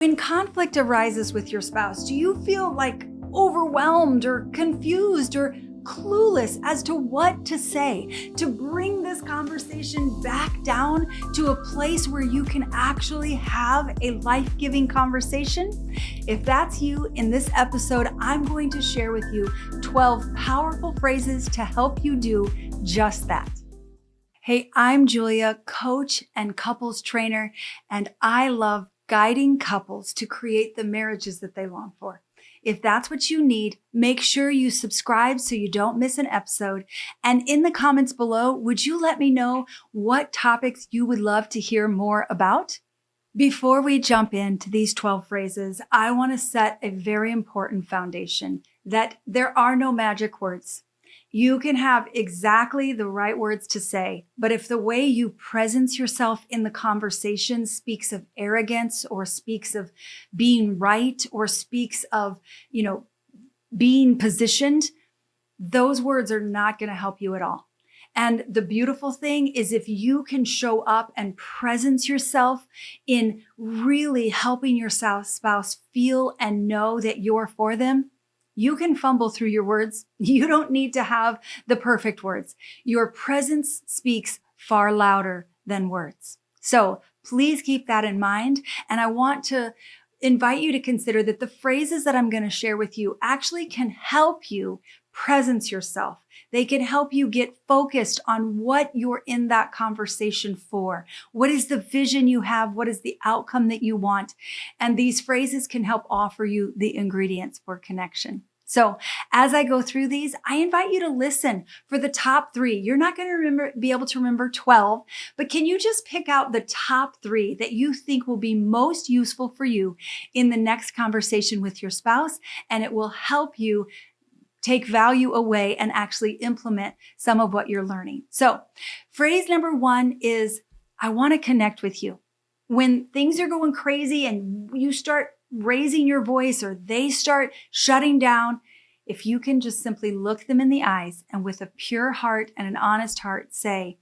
When conflict arises with your spouse, do you feel like overwhelmed or confused or clueless as to what to say to bring this conversation back down to a place where you can actually have a life-giving conversation? If that's you, in this episode, I'm going to share with you 12 powerful phrases to help you do just that. Hey, I'm Julia, coach and couples trainer, and I love guiding couples to create the marriages that they long for. If that's what you need, make sure you subscribe so you don't miss an episode. And in the comments below, would you let me know what topics you would love to hear more about? Before we jump into these 12 phrases, I want to set a very important foundation that there are no magic words. You can have exactly the right words to say, but if the way you presence yourself in the conversation speaks of arrogance or speaks of being right or speaks of, being positioned, those words are not going to help you at all. And the beautiful thing is if you can show up and presence yourself in really helping your spouse feel and know that you're for them, you can fumble through your words. You don't need to have the perfect words. Your presence speaks far louder than words. So please keep that in mind. And I want to invite you to consider that the phrases that I'm going to share with you actually can help you presence yourself. They can help you get focused on what you're in that conversation for. What is the vision you have? What is the outcome that you want? And these phrases can help offer you the ingredients for connection. So as I go through these, I invite you to listen for the top 3. You're not going to be able to remember 12, but can you just pick out the top 3 that you think will be most useful for you in the next conversation with your spouse? And it will help you take value away and actually implement some of what you're learning. So phrase number 1 is, I want to connect with you. When things are going crazy and you start raising your voice or they start shutting down, if you can just simply look them in the eyes and with a pure heart and an honest heart say,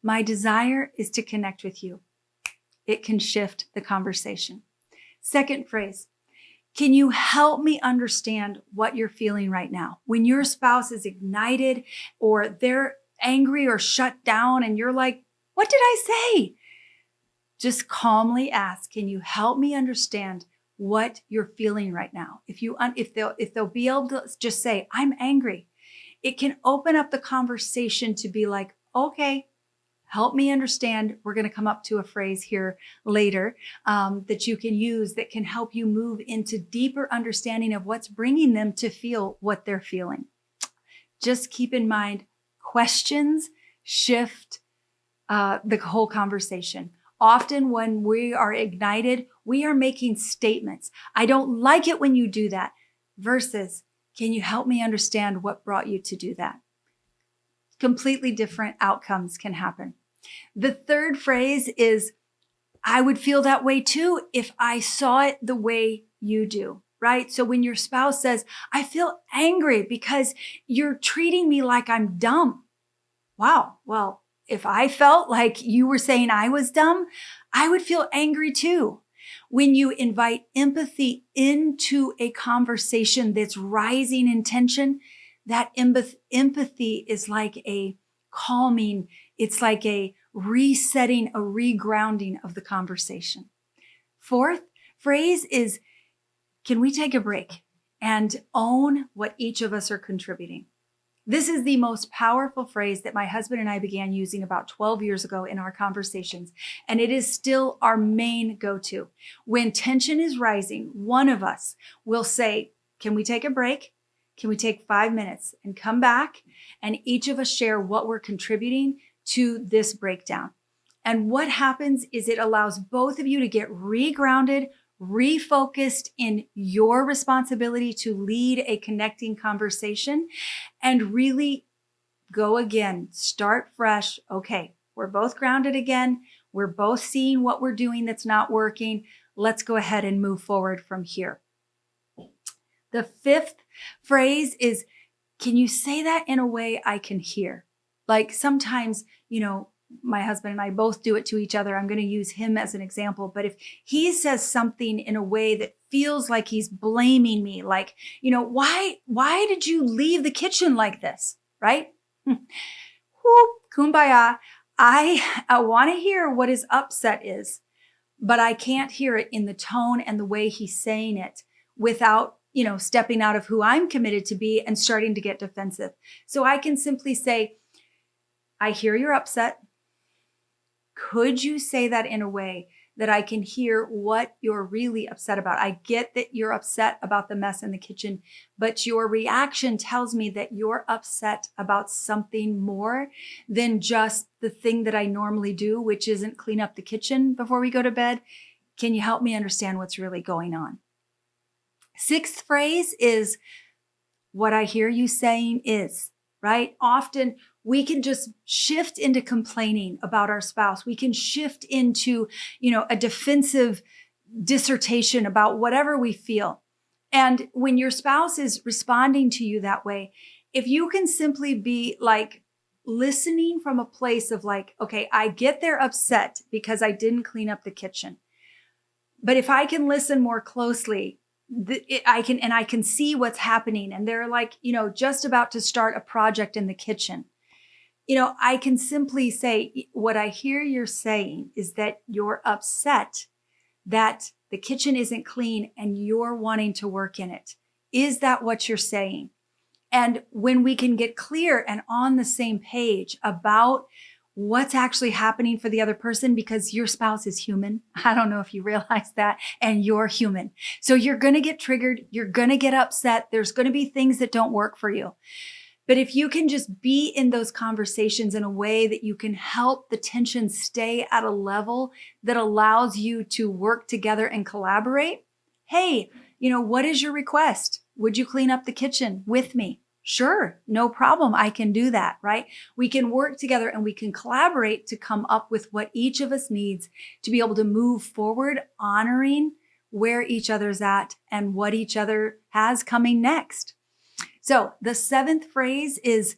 my desire is to connect with you, it can shift the conversation. Second phrase, can you help me understand what you're feeling right now? When your spouse is ignited or they're angry or shut down and you're like, what did I say? Just calmly ask, can you help me understand what you're feeling right now? If they'll be able to just say, I'm angry, it can open up the conversation to be like, okay, help me understand. We're going to come up to a phrase here later that you can use that can help you move into deeper understanding of what's bringing them to feel what they're feeling. Just keep in mind, questions shift the whole conversation. Often when we are ignited, we are making statements. I don't like it when you do that. Versus, can you help me understand what brought you to do that? Completely different outcomes can happen. The third phrase is, I would feel that way too if I saw it the way you do, right? So when your spouse says, I feel angry because you're treating me like I'm dumb. Wow, well, if I felt like you were saying I was dumb, I would feel angry too. When you invite empathy into a conversation that's rising in tension, that empathy is like a calming, it's like a resetting, a regrounding of the conversation. Fourth phrase is, can we take a break and own what each of us are contributing? This is the most powerful phrase that my husband and I began using about 12 years ago in our conversations, and it is still our main go-to. When tension is rising, one of us will say, can we take a break? Can we take 5 minutes and come back? And each of us share what we're contributing to this breakdown. And what happens is it allows both of you to get regrounded, refocused in your responsibility to lead a connecting conversation and really go again, start fresh. Okay, we're both grounded again. We're both seeing what we're doing that's not working. Let's go ahead and move forward from here. The fifth phrase is, can you say that in a way I can hear? Like sometimes, my husband and I both do it to each other. I'm going to use him as an example. But if he says something in a way that feels like he's blaming me, like, why did you leave the kitchen like this? Right? Whoop, kumbaya. I want to hear what his upset is, but I can't hear it in the tone and the way he's saying it without, stepping out of who I'm committed to be and starting to get defensive. So I can simply say, I hear you're upset. Could you say that in a way that I can hear what you're really upset about? I get that you're upset about the mess in the kitchen, but your reaction tells me that you're upset about something more than just the thing that I normally do, which isn't clean up the kitchen before we go to bed. Can you help me understand what's really going on? Sixth phrase is, what I hear you saying is, right? Often we can just shift into complaining about our spouse. We can shift into, a defensive dissertation about whatever we feel. And when your spouse is responding to you that way, if you can simply be like listening from a place of like, okay, I get they're upset because I didn't clean up the kitchen. But if I can listen more closely, I can see what's happening. And they're like, just about to start a project in the kitchen. I can simply say, what I hear you're saying is that you're upset that the kitchen isn't clean and you're wanting to work in it. Is that what you're saying? And when we can get clear and on the same page about what's actually happening for the other person, because your spouse is human. I don't know if you realize that, and you're human. So you're going to get triggered. You're going to get upset. There's going to be things that don't work for you. But if you can just be in those conversations in a way that you can help the tension stay at a level that allows you to work together and collaborate. Hey, what is your request? Would you clean up the kitchen with me? Sure, no problem. I can do that, right? We can work together and we can collaborate to come up with what each of us needs to be able to move forward, honoring where each other's at and what each other has coming next. So the seventh phrase is,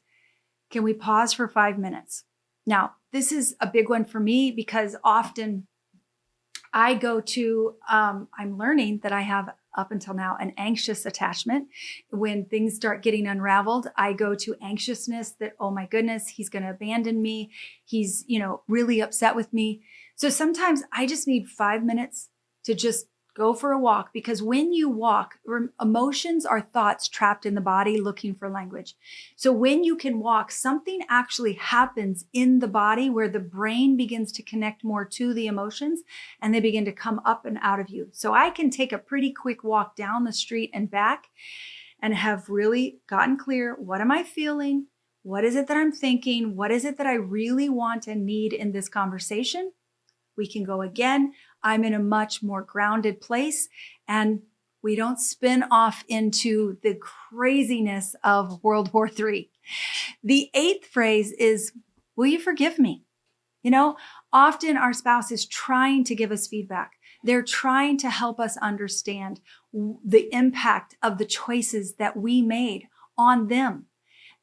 can we pause for 5 minutes? Now, this is a big one for me because often I go to, I'm learning that I have up until now an anxious attachment. When things start getting unraveled, I go to anxiousness that, oh my goodness, he's going to abandon me. He's, really upset with me. So sometimes I just need 5 minutes to just go for a walk, because when you walk, emotions are thoughts trapped in the body looking for language. So when you can walk, something actually happens in the body where the brain begins to connect more to the emotions and they begin to come up and out of you. So I can take a pretty quick walk down the street and back and have really gotten clear. What am I feeling? What is it that I'm thinking? What is it that I really want and need in this conversation? We can go again. I'm in a much more grounded place and we don't spin off into the craziness of World War III. The eighth phrase is, will you forgive me? Often our spouse is trying to give us feedback. They're trying to help us understand the impact of the choices that we made on them.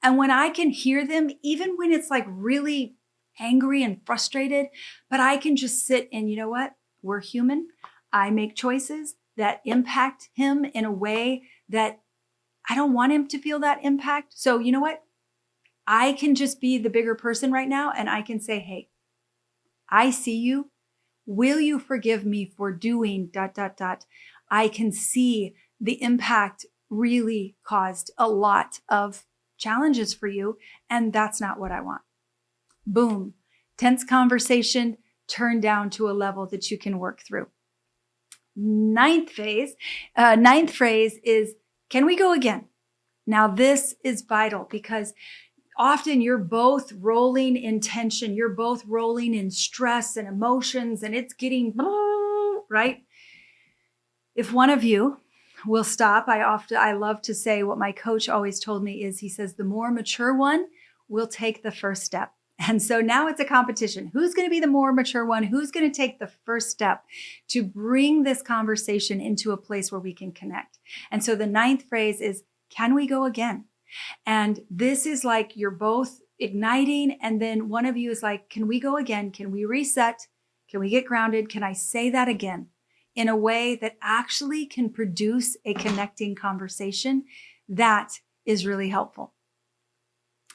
And when I can hear them, even when it's like really angry and frustrated, but I can just sit and, what? We're human. I make choices that impact him in a way that I don't want him to feel that impact. So you know what? I can just be the bigger person right now. And I can say, hey, I see you. Will you forgive me for doing ... I can see the impact really caused a lot of challenges for you. And that's not what I want. Boom. Tense conversation turned down to a level that you can work through. Ninth phrase is, can we go again? Now, this is vital because often you're both rolling in tension. You're both rolling in stress and emotions, and it's getting, right? If one of you will stop, I love to say what my coach always told me is, he says, the more mature one will take the first step. And so now it's a competition. Who's going to be the more mature one? Who's going to take the first step to bring this conversation into a place where we can connect? And so the ninth phrase is, can we go again? And this is like you're both igniting. And then one of you is like, can we go again? Can we reset? Can we get grounded? Can I say that again in a way that actually can produce a connecting conversation? That is really helpful.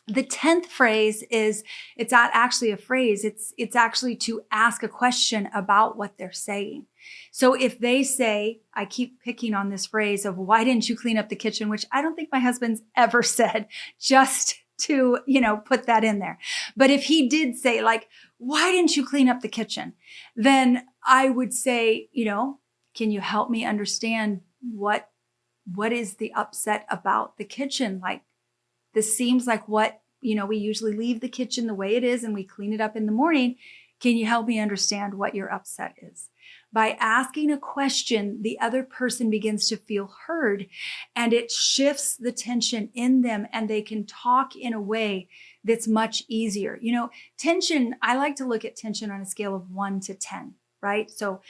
The 10th phrase is, it's not actually a phrase. It's actually to ask a question about what they're saying. So if they say, I keep picking on this phrase of, why didn't you clean up the kitchen? Which I don't think my husband's ever said, just to, put that in there. But if he did say, like, why didn't you clean up the kitchen? Then I would say, can you help me understand what is the upset about the kitchen? Like, this seems like what, we usually leave the kitchen the way it is and we clean it up in the morning. Can you help me understand what your upset is? By asking a question, the other person begins to feel heard, and it shifts the tension in them, and they can talk in a way that's much easier. Tension, I like to look at tension on a scale of 1 to 10, right? So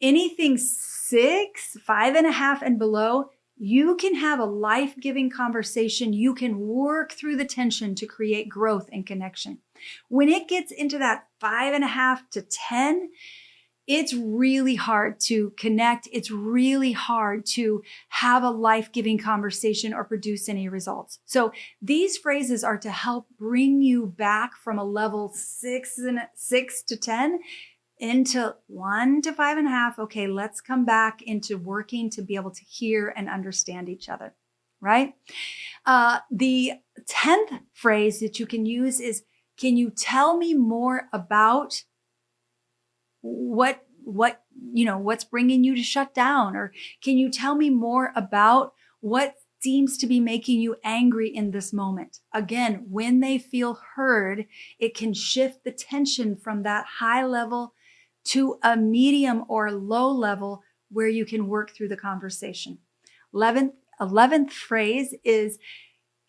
anything 6, 5.5 and below, you can have a life-giving conversation. You can work through the tension to create growth and connection. When it gets into that 5.5 to 10, it's really hard to connect. It's really hard to have a life-giving conversation or produce any results. So these phrases are to help bring you back from a level 6 to 10 into 1 to 5.5. Okay, let's come back into working to be able to hear and understand each other, right? The 10th phrase that you can use is, can you tell me more about what's bringing you to shut down? Or can you tell me more about what seems to be making you angry in this moment? Again, when they feel heard, it can shift the tension from that high level to a medium or low level where you can work through the conversation. 11th phrase is,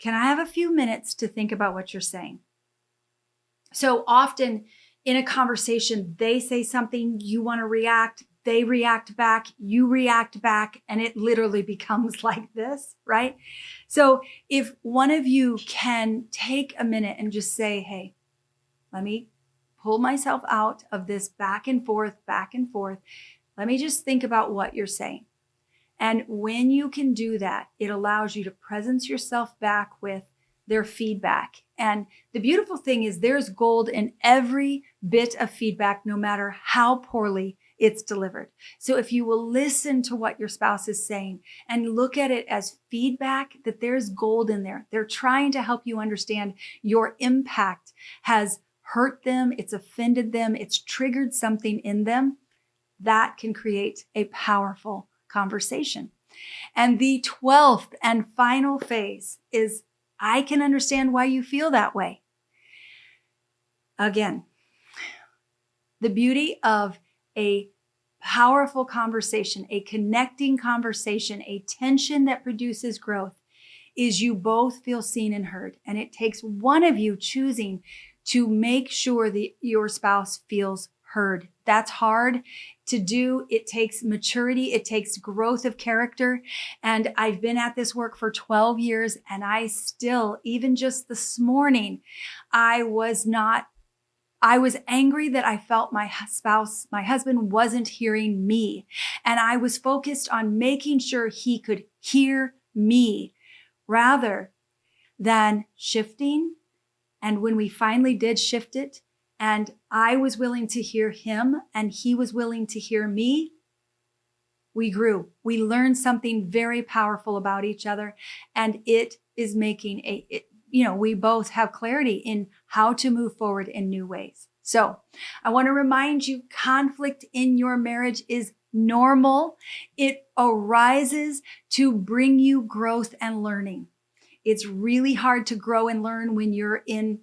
can I have a few minutes to think about what you're saying? So often in a conversation, they say something, you want to react, they react back, you react back, and it literally becomes like this, right? So if one of you can take a minute and just say, hey, let me pull myself out of this back and forth. Let me just think about what you're saying. And when you can do that, it allows you to presence yourself back with their feedback. And the beautiful thing is there's gold in every bit of feedback, no matter how poorly it's delivered. So if you will listen to what your spouse is saying and look at it as feedback, that there's gold in there. They're trying to help you understand your impact has hurt them, it's offended them, it's triggered something in them. That can create a powerful conversation. And the 12th and final phase is, I can understand why you feel that way. Again, the beauty of a powerful conversation, a connecting conversation, a tension that produces growth, is you both feel seen and heard. And it takes one of you choosing to make sure that your spouse feels heard. That's hard to do. It takes maturity. It takes growth of character. And I've been at this work for 12 years, and I still, even just this morning, I was angry that I felt my husband wasn't hearing me. And I was focused on making sure he could hear me rather than shifting. And when we finally did shift it, and I was willing to hear him and he was willing to hear me, we grew. We learned something very powerful about each other, and it is making we both have clarity in how to move forward in new ways. So I want to remind you, conflict in your marriage is normal. It arises to bring you growth and learning. It's really hard to grow and learn when you're in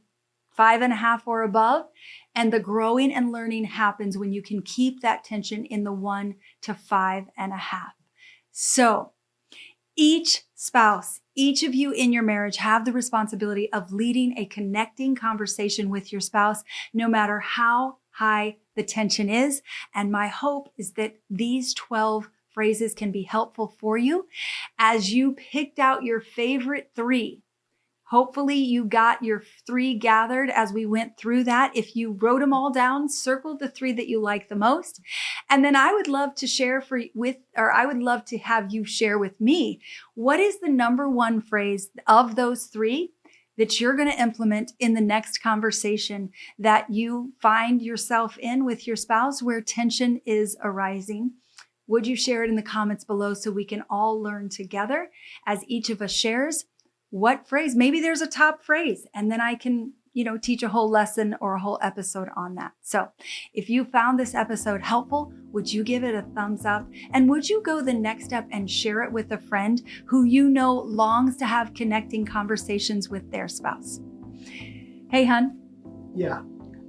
5.5 or above. And the growing and learning happens when you can keep that tension in the 1 to 5.5. So each spouse, each of you in your marriage have the responsibility of leading a connecting conversation with your spouse, no matter how high the tension is. And my hope is that these 12 phrases can be helpful for you as you picked out your favorite 3. Hopefully you got your 3 gathered as we went through that. If you wrote them all down, circle the 3 that you like the most. And then I would love to I would love to have you share with me, what is the number 1 phrase of those 3 that you're going to implement in the next conversation that you find yourself in with your spouse where tension is arising? Would you share it in the comments below so we can all learn together as each of us shares what phrase? Maybe there's a top phrase, and then I can, teach a whole lesson or a whole episode on that. So if you found this episode helpful, would you give it a thumbs up? And would you go the next step and share it with a friend who longs to have connecting conversations with their spouse? Hey, hun. Yeah.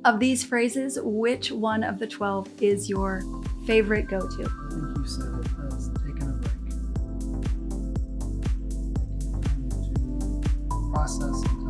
Of these phrases, which one of the 12 is your favorite go-to? I think you said it as taking a break. To process and